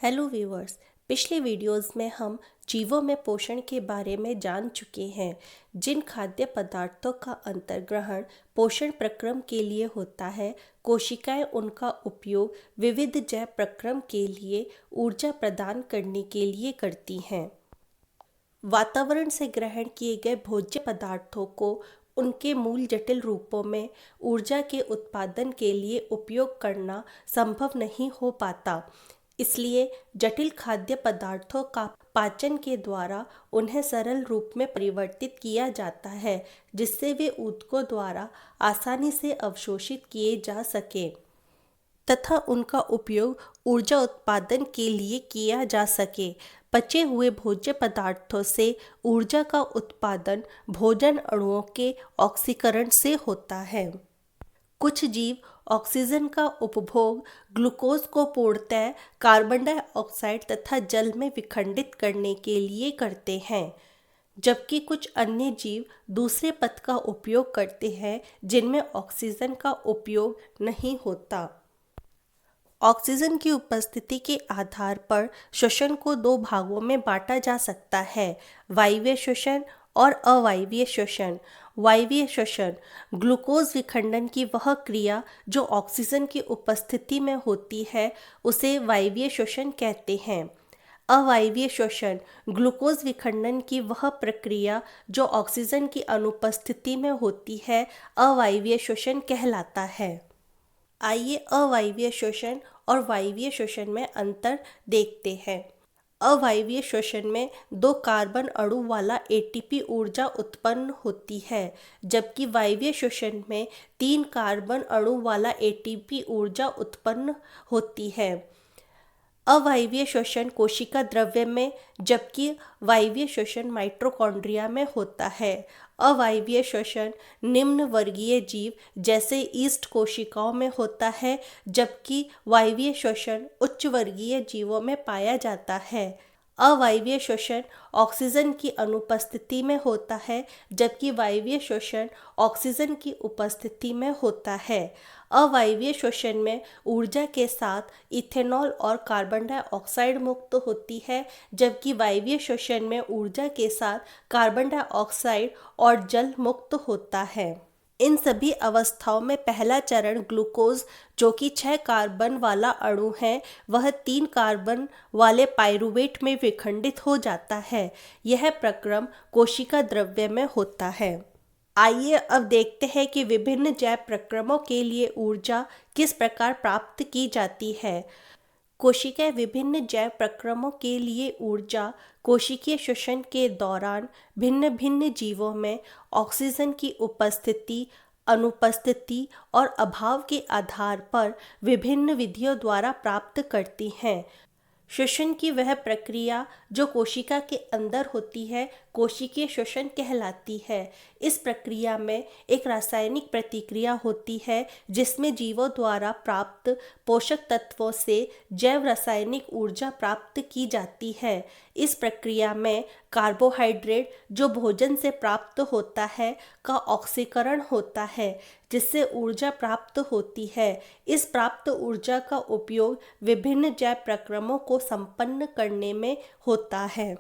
Hello viewers. पिछले videos में हम जीवों में पोषण के बारे में जान चुके हैं। जिन खाद्य पदार्थों का अंतर्ग्रहण पोषण प्रक्रम के लिए होता है, कोशिकाएं उनका उपयोग विविध जैव प्रक्रम के लिए ऊर्जा प्रदान करने के लिए करती हैं। वातावरण से ग्रहण किए गए भोज्य पदार्थों को उनके मूल जटिल रूपों में ऊर्जा के उत्पादन के लिए उपयोग करना संभव नहीं हो पाता। इसलिए जटिल खाद्य पदार्थों का पाचन के द्वारा उन्हें सरल रूप में परिवर्तित किया जाता है, जिससे वे ऊतकों द्वारा आसानी से अवशोषित किए जा सके तथा उनका उपयोग ऊर्जा उत्पादन के लिए किया जा सके। पचे हुए भोज्य पदार्थों से ऊर्जा का उत्पादन भोजन अणुओं के ऑक्सीकरण से होता है। कुछ जीव ऑक्सीजन का उपभोग ग्लूकोज को पूर्णतः कार्बन डाइऑक्साइड तथा जल में विखंडित करने के लिए करते हैं, जबकि कुछ अन्य जीव दूसरे पथ का उपयोग करते हैं जिनमें ऑक्सीजन का उपयोग नहीं होता। ऑक्सीजन की उपस्थिति के आधार पर श्वसन को दो भागों में बांटा जा सकता है, वायवीय श्वसन और अवायवीय श्वसन। वायवीय श्वसन ग्लूकोज विखंडन की वह क्रिया जो ऑक्सीजन की उपस्थिति में होती है, उसे वायवीय श्वसन कहते हैं। अवायवीय श्वसन ग्लूकोज विखंडन की वह प्रक्रिया जो ऑक्सीजन की अनुपस्थिति में होती है, अवायवीय श्वसन कहलाता है। आइए अवायवीय श्वसन और वायवीय श्वसन में अंतर देखते हैं। अवायवीय श्वसन में 2 कार्बन अणु वाला एटीपी ऊर्जा उत्पन्न होती है, जबकि वायवीय श्वसन में 3 कार्बन अणु वाला एटीपी ऊर्जा उत्पन्न होती है। अवायवीय श्वसन कोशिका द्रव्य में, जबकि वायवीय श्वसन माइटोकॉन्ड्रिया में होता है। अवायवीय श्वसन निम्न वर्गीय जीव जैसे ईस्ट कोशिकाओं में होता है, जबकि वायवीय श्वसन उच्च वर्गीय जीवों में पाया जाता है। अवायवीय श्वसन ऑक्सीजन की अनुपस्थिति में होता है, जबकि वायवीय श्वसन ऑक्सीजन की उपस्थिति में होता है। अवायवीय श्वसन में ऊर्जा के साथ इथेनॉल और कार्बन डाइऑक्साइड मुक्त होती है, जबकि वायवीय श्वसन में ऊर्जा के साथ कार्बन डाइऑक्साइड और जल मुक्त होता है। इन सभी अवस्थाओं में पहला चरण ग्लूकोज, जो कि 6 कार्बन वाला अणु है, वह 3 कार्बन वाले पाइरूवेट में विखंडित हो जाता है। यह प्रक्रम कोशिका द्रव्य में होता है। आइए अब देखते हैं कि विभिन्न जैव प्रक्रमों के लिए ऊर्जा किस प्रकार प्राप्त की जाती है। कोशिकाएं विभिन्न जैव प्रक्रमों के लिए ऊर्जा कोशिकीय श्वसन के दौरान भिन्न भिन्न जीवों में ऑक्सीजन की उपस्थिति, अनुपस्थिति और अभाव के आधार पर विभिन्न विधियों द्वारा प्राप्त करती हैं। श्वसन की वह प्रक्रिया जो कोशिका के अंदर होती है, कोशिकीय श्वसन कहलाती है। इस प्रक्रिया में एक रासायनिक प्रतिक्रिया होती है, जिसमें जीवों द्वारा प्राप्त पोषक तत्वों से जैव रासायनिक ऊर्जा प्राप्त की जाती है। इस प्रक्रिया में कार्बोहाइड्रेट, जो भोजन से प्राप्त होता है, का ऑक्सीकरण होता है, जिससे ऊर्जा प्राप्त होती है। इस प्राप्त ऊर्जा का उपयोग विभिन्न जैव प्रक्रमों को संपन्न करने में होता है।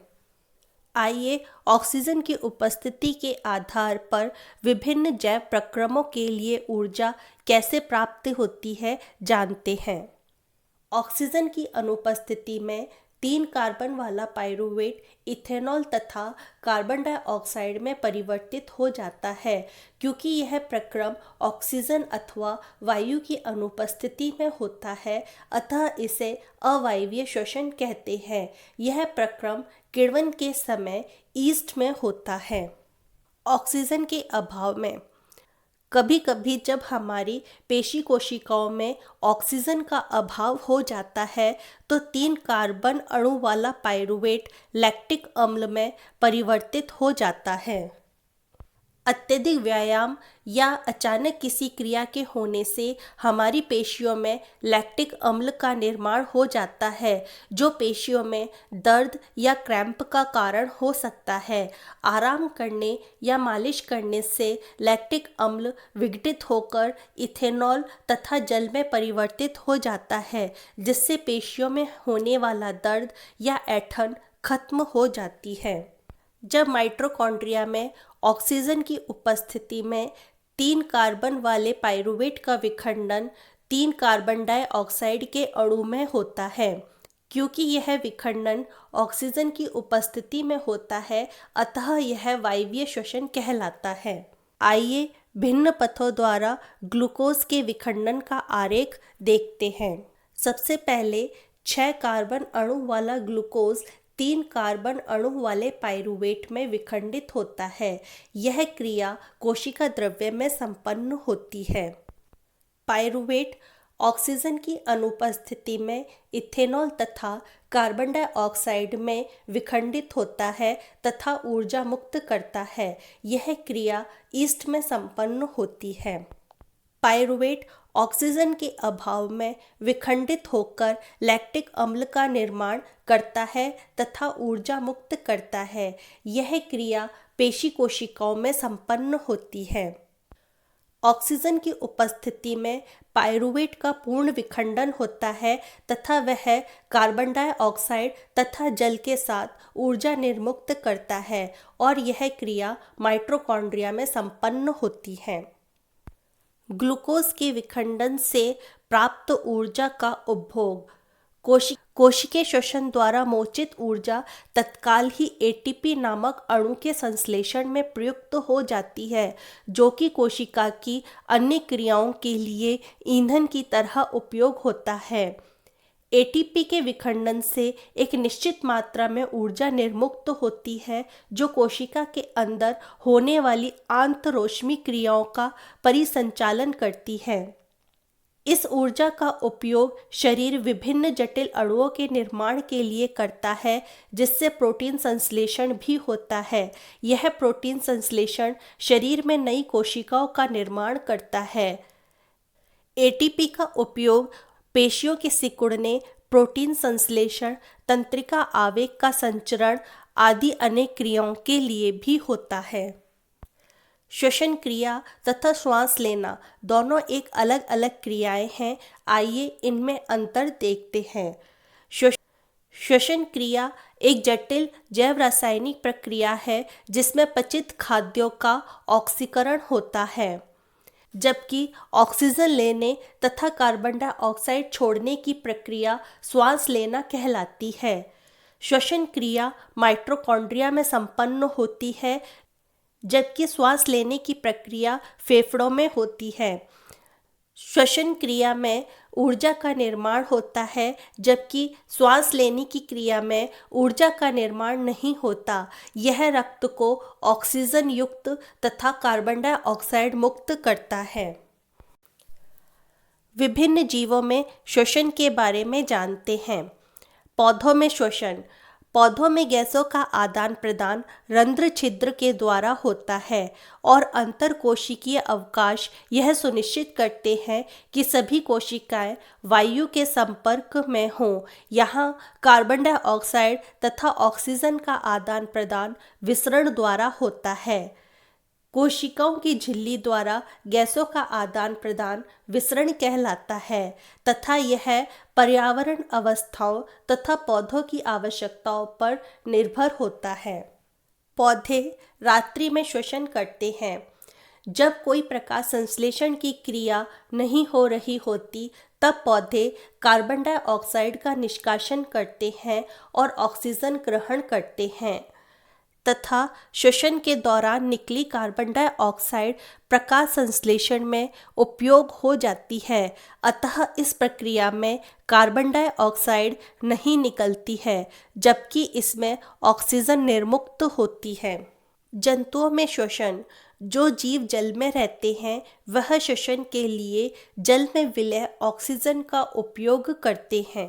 आइए ऑक्सीजन की उपस्थिति के आधार पर विभिन्न जैव प्रक्रमों के लिए ऊर्जा कैसे प्राप्त होती है जानते हैं। ऑक्सीजन की अनुपस्थिति में 3 कार्बन वाला पाइरूवेट इथेनॉल तथा कार्बन डाइऑक्साइड में परिवर्तित हो जाता है। क्योंकि यह प्रक्रम ऑक्सीजन अथवा वायु की अनुपस्थिति में होता है, अतः इसे अवायवीय श्वसन कहते हैं। यह प्रक्रम किण्वन के समय ईस्ट में होता है। ऑक्सीजन के अभाव में कभी कभी जब हमारी पेशी कोशिकाओं में ऑक्सीजन का अभाव हो जाता है, तो 3 कार्बन अणु वाला पाइरूवेट लैक्टिक अम्ल में परिवर्तित हो जाता है। अत्यधिक व्यायाम या अचानक किसी क्रिया के होने से हमारी पेशियों में लैक्टिक अम्ल का निर्माण हो जाता है, जो पेशियों में दर्द या क्रैम्प का कारण हो सकता है। आराम करने या मालिश करने से लैक्टिक अम्ल विघटित होकर इथेनॉल तथा जल में परिवर्तित हो जाता है, जिससे पेशियों में होने वाला दर्द या ऐंठन खत्म हो जाती है। जब माइटोकॉन्ड्रिया में ऑक्सीजन की उपस्थिति में 3 कार्बन वाले पाइरूवेट का विखंडन 3 कार्बन डाइऑक्साइड के अणु में होता है। क्योंकि यह विखंडन ऑक्सीजन की उपस्थिति में होता है, अतः यह वायवीय श्वसन कहलाता है। आइए भिन्न पथों द्वारा ग्लूकोज के विखंडन का आरेख देखते हैं। सबसे पहले 6 कार्बन अणु वाला ग्लूकोज 3 कार्बन अणु वाले पाइरूवेट में विखंडित होता है। यह क्रिया कोशिका द्रव्य में संपन्न होती है। पाइरूवेट ऑक्सीजन की अनुपस्थिति में इथेनॉल तथा कार्बन डाइऑक्साइड में विखंडित होता है तथा ऊर्जा मुक्त करता है। यह क्रिया ईस्ट में संपन्न होती है। पाइरूवेट ऑक्सीजन के अभाव में विखंडित होकर लैक्टिक अम्ल का निर्माण करता है तथा ऊर्जा मुक्त करता है। यह क्रिया पेशी कोशिकाओं में संपन्न होती है। ऑक्सीजन की उपस्थिति में पाइरूवेट का पूर्ण विखंडन होता है तथा वह कार्बन डाइऑक्साइड तथा जल के साथ ऊर्जा निर्मुक्त करता है और यह क्रिया माइटोकॉन्ड्रिया में संपन्न होती है। ग्लूकोज के विखंडन से प्राप्त ऊर्जा का उपभोग कोशिकीय श्वसन द्वारा मोचित ऊर्जा तत्काल ही एटीपी नामक अणु के संश्लेषण में प्रयुक्त हो जाती है, जो कि कोशिका की अन्य क्रियाओं के लिए ईंधन की तरह उपयोग होता है। एटीपी के विखंडन से एक निश्चित मात्रा में ऊर्जा निर्मुक्त होती है, जो कोशिका के अंदर होने वाली आंतरोष्मी क्रियाओं का परिसंचालन करती है। इस ऊर्जा का उपयोग शरीर विभिन्न जटिल अणुओं के निर्माण के लिए करता है, जिससे प्रोटीन संश्लेषण भी होता है। यह प्रोटीन संश्लेषण शरीर में नई कोशिकाओं का निर्माण करता है। एटीपी का उपयोग पेशियों के सिकुड़ने, प्रोटीन संश्लेषण, तंत्रिका आवेग का संचरण आदि अनेक क्रियाओं के लिए भी होता है। श्वसन क्रिया तथा श्वास लेना दोनों एक अलग अलग क्रियाएं हैं। आइए इनमें अंतर देखते हैं। श्वसन क्रिया एक जटिल जैव रासायनिक प्रक्रिया है जिसमें पचित खाद्यों का ऑक्सीकरण होता है, जबकि ऑक्सीजन लेने तथा कार्बन डाइऑक्साइड छोड़ने की प्रक्रिया श्वास लेना कहलाती है। श्वसन क्रिया माइटोकॉन्ड्रिया में संपन्न होती है, जबकि श्वास लेने की प्रक्रिया फेफड़ों में होती है। श्वसन क्रिया में ऊर्जा का निर्माण होता है, जबकि श्वास लेने की क्रिया में ऊर्जा का निर्माण नहीं होता। यह रक्त को ऑक्सीजन युक्त तथा कार्बन डाइऑक्साइड मुक्त करता है। विभिन्न जीवों में श्वसन के बारे में जानते हैं। पौधों में श्वसन। पौधों में गैसों का आदान प्रदान रंध्र छिद्र के द्वारा होता है और अंतरकोशिकीय अवकाश यह सुनिश्चित करते हैं कि सभी कोशिकाएं वायु के संपर्क में हों। यहाँ कार्बन डाइऑक्साइड तथा ऑक्सीजन का आदान प्रदान विसरण द्वारा होता है। कोशिकाओं की झिल्ली द्वारा गैसों का आदान प्रदान विसरण कहलाता है तथा यह पर्यावरण अवस्थाओं तथा पौधों की आवश्यकताओं पर निर्भर होता है। पौधे रात्रि में श्वसन करते हैं। जब कोई प्रकाश संश्लेषण की क्रिया नहीं हो रही होती, तब पौधे कार्बन डाइऑक्साइड का निष्कासन करते हैं और ऑक्सीजन ग्रहण करते हैं तथा श्वसन के दौरान निकली कार्बन डाइऑक्साइड प्रकाश संश्लेषण में उपयोग हो जाती है। अतः इस प्रक्रिया में कार्बन डाइऑक्साइड नहीं निकलती है, जबकि इसमें ऑक्सीजन निर्मुक्त होती है। जंतुओं में श्वसन। जो जीव जल में रहते हैं वह श्वसन के लिए जल में विलय ऑक्सीजन का उपयोग करते हैं।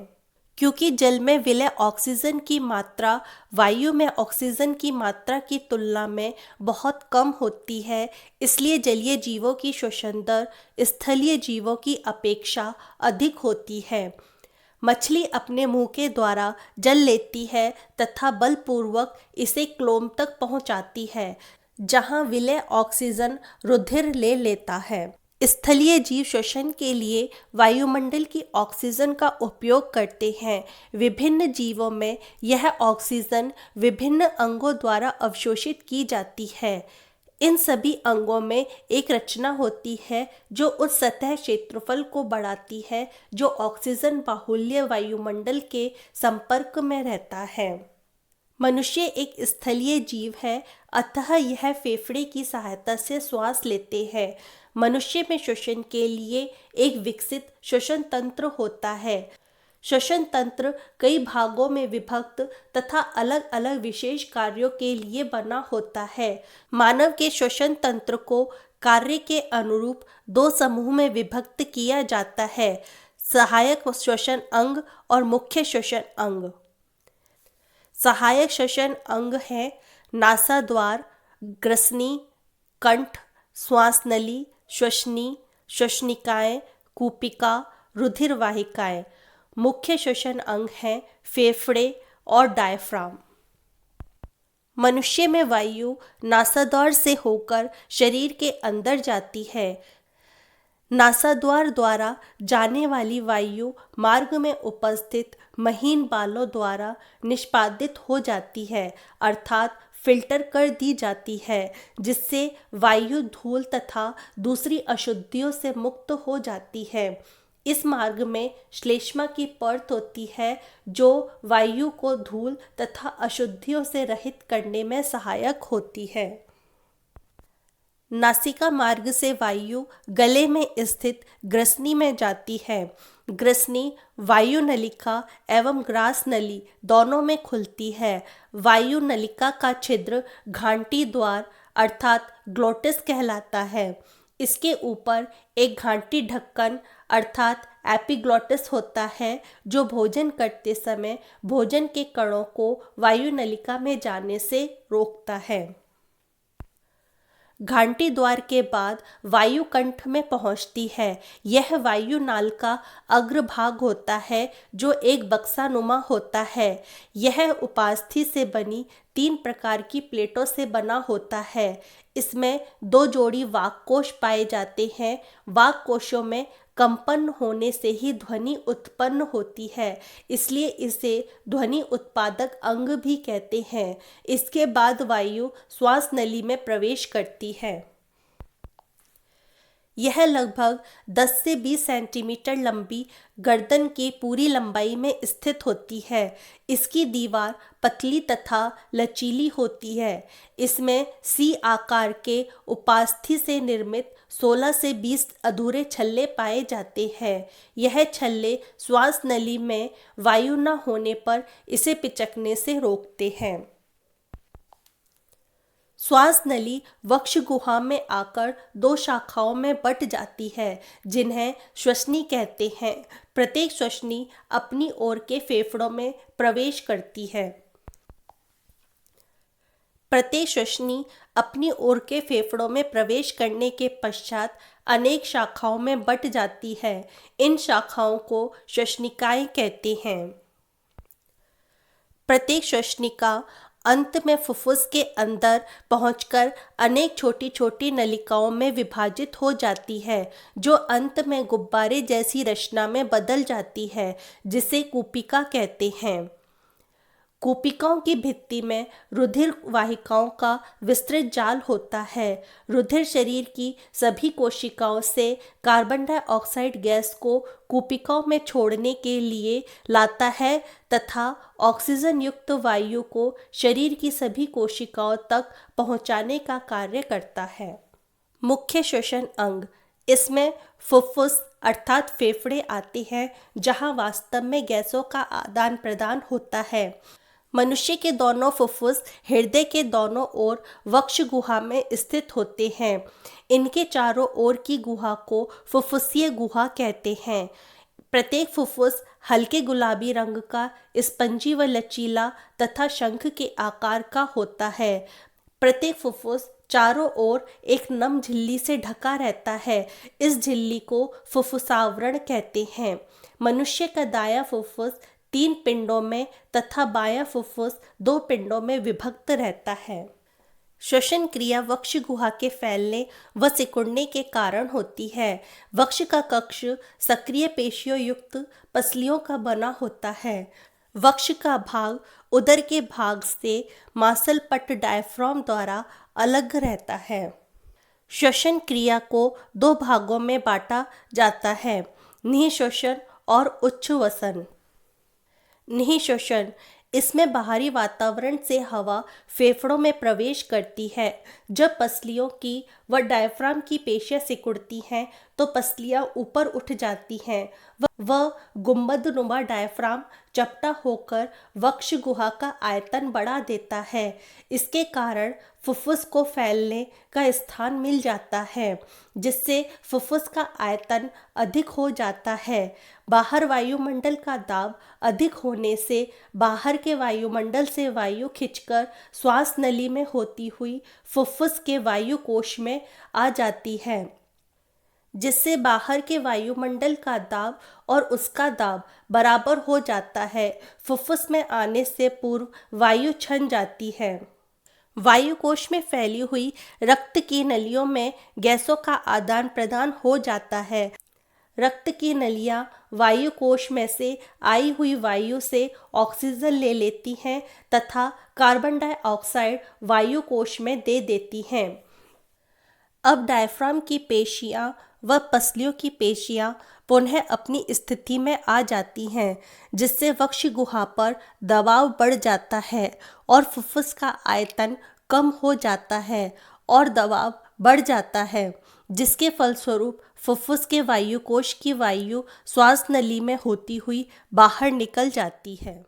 क्योंकि जल में विलय ऑक्सीजन की मात्रा वायु में ऑक्सीजन की मात्रा की तुलना में बहुत कम होती है, इसलिए जलीय जीवों की श्वसन दर स्थलीय जीवों की अपेक्षा अधिक होती है। मछली अपने मुंह के द्वारा जल लेती है तथा बलपूर्वक इसे क्लोम तक पहुंचाती है, जहां विलय ऑक्सीजन रुधिर ले लेता है। स्थलीय जीव श्वसन के लिए वायुमंडल की ऑक्सीजन का उपयोग करते हैं। विभिन्न जीवों में यह ऑक्सीजन विभिन्न अंगों द्वारा अवशोषित की जाती है। इन सभी अंगों में एक रचना होती है जो उस सतह क्षेत्रफल को बढ़ाती है जो ऑक्सीजन बाहुल्य वायुमंडल के संपर्क में रहता है। मनुष्य एक स्थलीय जीव है, अतः यह फेफड़े की सहायता से श्वास लेते हैं। मनुष्य में श्वसन के लिए एक विकसित श्वसन तंत्र होता है। श्वसन तंत्र कई भागों में विभक्त तथा अलग अलग विशेष कार्यों के लिए बना होता है। मानव के श्वसन तंत्र को कार्य के अनुरूप दो समूह में विभक्त किया जाता है, सहायक श्वसन अंग और मुख्य श्वसन अंग। सहायक श्वसन अंग हैं नासाद्वार, ग्रसनी, कंठ, श्वास नली, श्वसनी, श्वसनिकाएं, कूपिका, रुधिर वाहिकाएं। मुख्य श्वसन अंग हैं फेफड़े और डायफ्राम। मनुष्य में वायु नासाद्वार से होकर शरीर के अंदर जाती है। नासाद्वार द्वारा जाने वाली वायु मार्ग में उपस्थित महीन बालों द्वारा निष्पादित हो जाती है, अर्थात फिल्टर कर दी जाती है, जिससे वायु धूल तथा दूसरी अशुद्धियों से मुक्त हो जाती है। इस मार्ग में श्लेष्मा की परत होती है जो वायु को धूल तथा अशुद्धियों से रहित करने में सहायक होती है। नासिका मार्ग से वायु गले में स्थित ग्रसनी में जाती है। ग्रसनी वायु नलिका एवं ग्रास नली दोनों में खुलती है। वायु नलिका का छिद्र घांटी द्वार अर्थात ग्लोटिस कहलाता है। इसके ऊपर एक घांटी ढक्कन अर्थात एपिग्लोटिस होता है, जो भोजन करते समय भोजन के कणों को वायु नलिका में जाने से रोकता है। घांटी द्वार के बाद वायु कंठ में पहुंचती है। यह वायु नाल का अग्रभाग होता है जो एक बक्सानुमा होता है। यह उपास्थि से बनी 3 प्रकार की प्लेटों से बना होता है। इसमें 2 जोड़ी वाक कोश पाए जाते हैं। वाक कोशों में कंपन होने से ही ध्वनि उत्पन्न होती है, इसलिए इसे ध्वनि उत्पादक अंग भी कहते हैं। इसके बाद वायु श्वास नली में प्रवेश करती है। यह लगभग 10 से 20 सेंटीमीटर लंबी गर्दन की पूरी लंबाई में स्थित होती है। इसकी दीवार पतली तथा लचीली होती है। इसमें सी आकार के उपास्थि से निर्मित 16 से 20 अधूरे छल्ले पाए जाते हैं। यह छल्ले श्वास नली में वायु न होने पर इसे पिचकने से रोकते हैं। श्वास नली वक्ष गुहा में आकर 2 शाखाओं में बट जाती है, जिन्हें श्वसनी कहते हैं। प्रत्येक श्वसनी अपनी ओर के फेफड़ों में प्रवेश करती है। प्रत्येक श्वसनी अपनी ओर के फेफड़ों में प्रवेश करने के पश्चात अनेक शाखाओं में बट जाती है। इन शाखाओं को श्वसनिकाएं कहते हैं। प्रत्येक श्वसनिका अंत में फुफ्फुस के अंदर पहुंचकर अनेक छोटी छोटी नलिकाओं में विभाजित हो जाती है, जो अंत में गुब्बारे जैसी रचना में बदल जाती है, जिसे कूपिका कहते हैं। कूपिकाओं की भित्ति में रुधिर वाहिकाओं का विस्तृत जाल होता है। रुधिर शरीर की सभी कोशिकाओं से कार्बन डाइऑक्साइड गैस को कूपिकाओं में छोड़ने के लिए लाता है तथा ऑक्सीजन युक्त वायु को शरीर की सभी कोशिकाओं तक पहुंचाने का कार्य करता है। मुख्य श्वसन अंग, इसमें फुफ्फुस अर्थात फेफड़े आते हैं, जहां वास्तव में गैसों का आदान प्रदान होता है। मनुष्य के दोनों फुफ्फुस हृदय के दोनों ओर वक्ष गुहा में स्थित होते हैं। इनके चारों ओर की गुहा को फुफ्फुसीय गुहा कहते हैं। प्रत्येक फुफ्फुस हल्के गुलाबी रंग का, स्पंजी व लचीला तथा शंख के आकार का होता है। प्रत्येक फुफ्फुस चारों ओर एक नम झिल्ली से ढका रहता है। इस झिल्ली को फुफ्फुसावरण कहते हैं। मनुष्य का दायां फुफ्फुस 3 पिंडों में तथा बायां फुफ्फुस 2 पिंडों में विभक्त रहता है। श्वसन क्रिया वक्ष गुहा के फैलने व सिकुड़ने के कारण होती है। वक्ष का कक्ष सक्रिय पेशियों युक्त पसलियों का बना होता है। वक्ष का भाग उदर के भाग से मांसल पट डायफ्राम द्वारा अलग रहता है। श्वसन क्रिया को 2 भागों में बांटा जाता है, निःश्वसन और उच्छ्वसन। निःश्वसन, इसमें बाहरी वातावरण से हवा फेफड़ों में प्रवेश करती है। जब पसलियों की व डायफ्राम की पेशियां सिकुड़ती हैं तो पसलियां ऊपर उठ जाती हैं व गुंबदनुमा डायफ्राम चपटा होकर वक्ष गुहा का आयतन बढ़ा देता है। इसके कारण फुफ्फुस को फैलने का स्थान मिल जाता है, जिससे फुफ्फुस का आयतन अधिक हो जाता है। बाहर वायुमंडल का दाब अधिक होने से बाहर के वायुमंडल से वायु खिंचकर श्वास नली में होती हुई फुफ्फुस के वायु कोश में आ जाती है, जिससे बाहर के वायुमंडल का दाब और उसका दाब बराबर हो जाता है। फुफ्फुस में आने से पूर्व वायु छन जाती है। वायु कोश में फैली हुई रक्त की नलियों में गैसों का आदान प्रदान हो जाता है। रक्त की नलियां वायु कोश में से आई हुई वायु से ऑक्सीजन ले लेती हैं तथा कार्बन डाइऑक्साइड वायु कोश में दे देती हैं। अब डायफ्राम की पेशियां व पसलियों की पेशियां पुनः अपनी स्थिति में आ जाती हैं, जिससे वक्ष गुहा पर दबाव बढ़ जाता है और फुफ्फुस का आयतन कम हो जाता है और दबाव बढ़ जाता है, जिसके फलस्वरूप फुफ्फुस के वायुकोश की वायु श्वास नली में होती हुई बाहर निकल जाती है।